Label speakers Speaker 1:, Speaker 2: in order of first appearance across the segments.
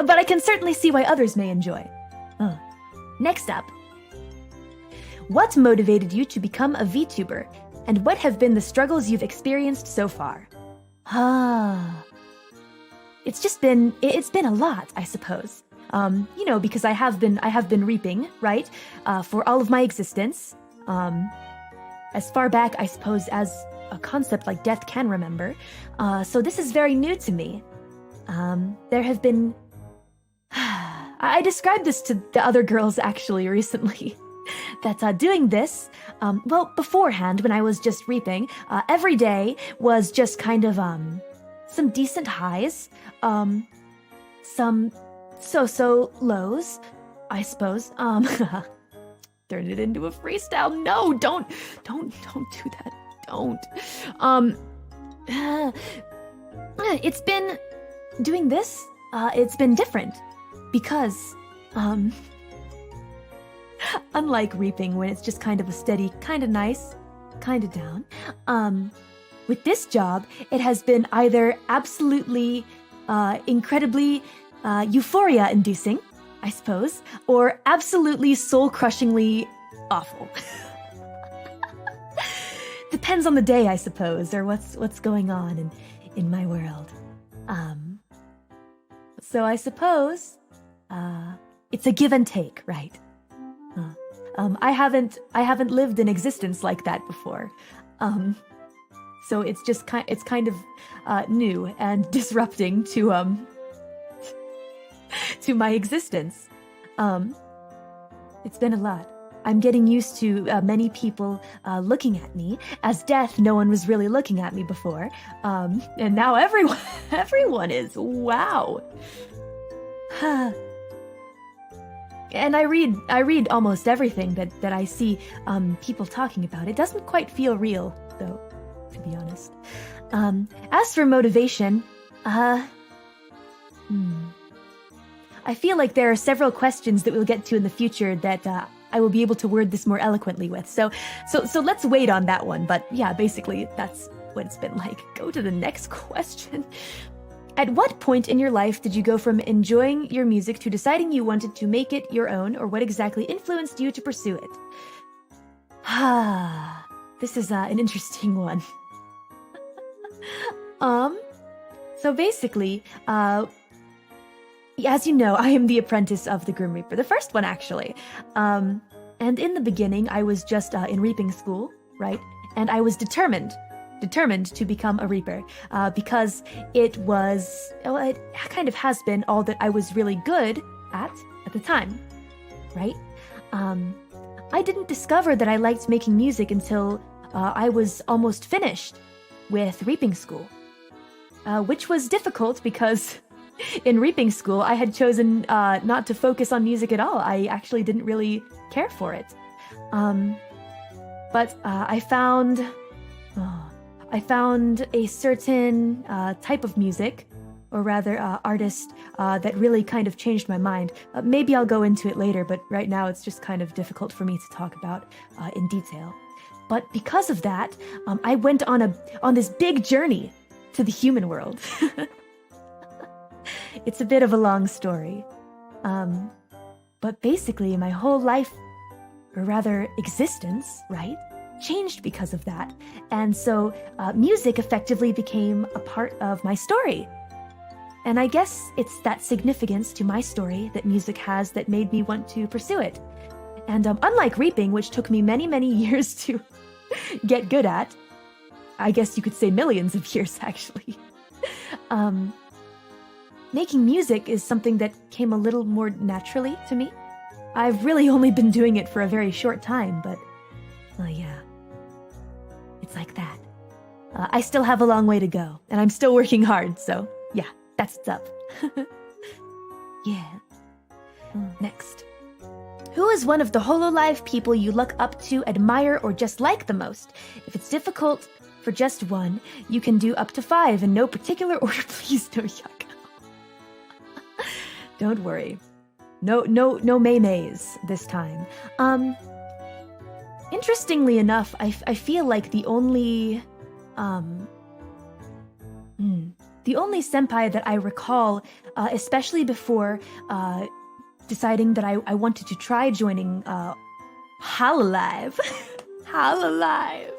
Speaker 1: but I can certainly see why others may enjoy. Next up. What motivated you to become a VTuber, and what have been the struggles you've experienced so far? It's been a lot, I suppose. Because I have been reaping, right, for all of my existence, as far back, I suppose, as a concept like death can remember. So this is very new to me. There have been... I described this to the other girls, actually, recently. That doing this, beforehand, when I was just reaping, every day was just kind of, some decent highs, some so-so lows, I suppose. Turn it into a freestyle. No, don't do that. Don't. It's been doing this. It's been different because, unlike reaping, when it's just kind of a steady, kind of nice, kind of down, with this job, it has been either absolutely, incredibly, euphoria-inducing, I suppose, or absolutely soul-crushingly awful. Depends on the day, I suppose, or what's going on in my world. So I suppose, it's a give and take, right? I haven't lived an existence like that before. So it's just kind of new and disrupting to my existence. It's been a lot. I'm getting used to many people looking at me. As death, no one was really looking at me before. And now everyone is. Wow. And I read almost everything that I see people talking about. It doesn't quite feel real, though, to be honest. As for motivation, I feel like there are several questions that we'll get to in the future that I will be able to word this more eloquently with. So let's wait on that one. But yeah, basically that's what it's been like. Go to the next question. At what point in your life did you go from enjoying your music to deciding you wanted to make it your own, or what exactly influenced you to pursue it? This is an interesting one. So basically, as you know, I am the apprentice of the Grim Reaper, the first one actually. And in the beginning, I was just in reaping school, right? And I was determined to become a reaper, because it kind of has been all that I was really good at the time, right? I didn't discover that I liked making music until I was almost finished with reaping school, which was difficult because in reaping school, I had chosen not to focus on music at all. I actually didn't really care for it. But I found a certain type of music, or rather artist, that really kind of changed my mind. Maybe I'll go into it later, but right now it's just kind of difficult for me to talk about in detail. But because of that, I went on this big journey to the human world. It's a bit of a long story. But basically my whole life, or rather existence, right, changed because of that. And so music effectively became a part of my story. And I guess it's that significance to my story that music has that made me want to pursue it. And unlike reaping, which took me many, many years to get good at, I guess you could say millions of years, actually, making music is something that came a little more naturally to me. I've really only been doing it for a very short time, but, well, yeah, it's like that. I still have a long way to go, and I'm still working hard, so yeah, that's what's up. Yeah. Next. Who is one of the HololiveEN people you look up to, admire, or just like the most? If it's difficult for just one, you can do up to 5 in no particular order, please. No yuck. Don't worry. No may-mays this time. Interestingly enough, I feel like the only the only senpai that I recall, especially before deciding that I wanted to try joining HololiveEN. HololiveEN.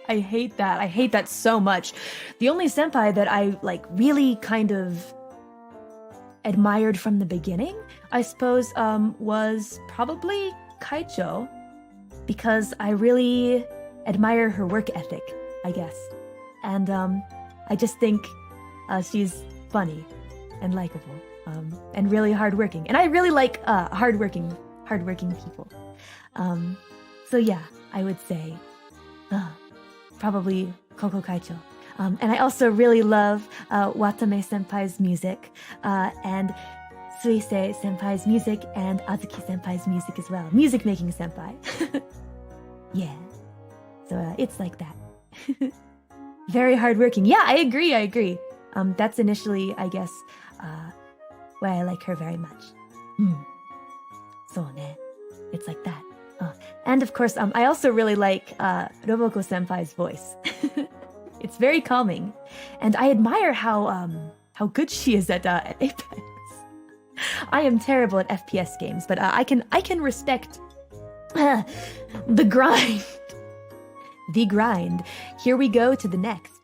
Speaker 1: I hate that. I hate that so much. The only senpai that I really kind of admired from the beginning, I suppose, was probably Kaicho, because I really admire her work ethic, I guess. And I just think she's funny and likable, and really hardworking. And I really like hardworking people. So yeah, I would say probably Koko Kaicho. And I also really love Watame Senpai's music, and Suisei Senpai's music, and Azuki Senpai's music as well. Music making senpai. Yeah. So it's like that. Very hardworking. Yeah, I agree. That's initially, I guess, why I like her very much. So ne, it's like that. And of course, I also really like Roboko Senpai's voice. It's very calming, and I admire how good she is at Apex. I am terrible at FPS games, but I can respect the grind. The grind. Here we go to the next.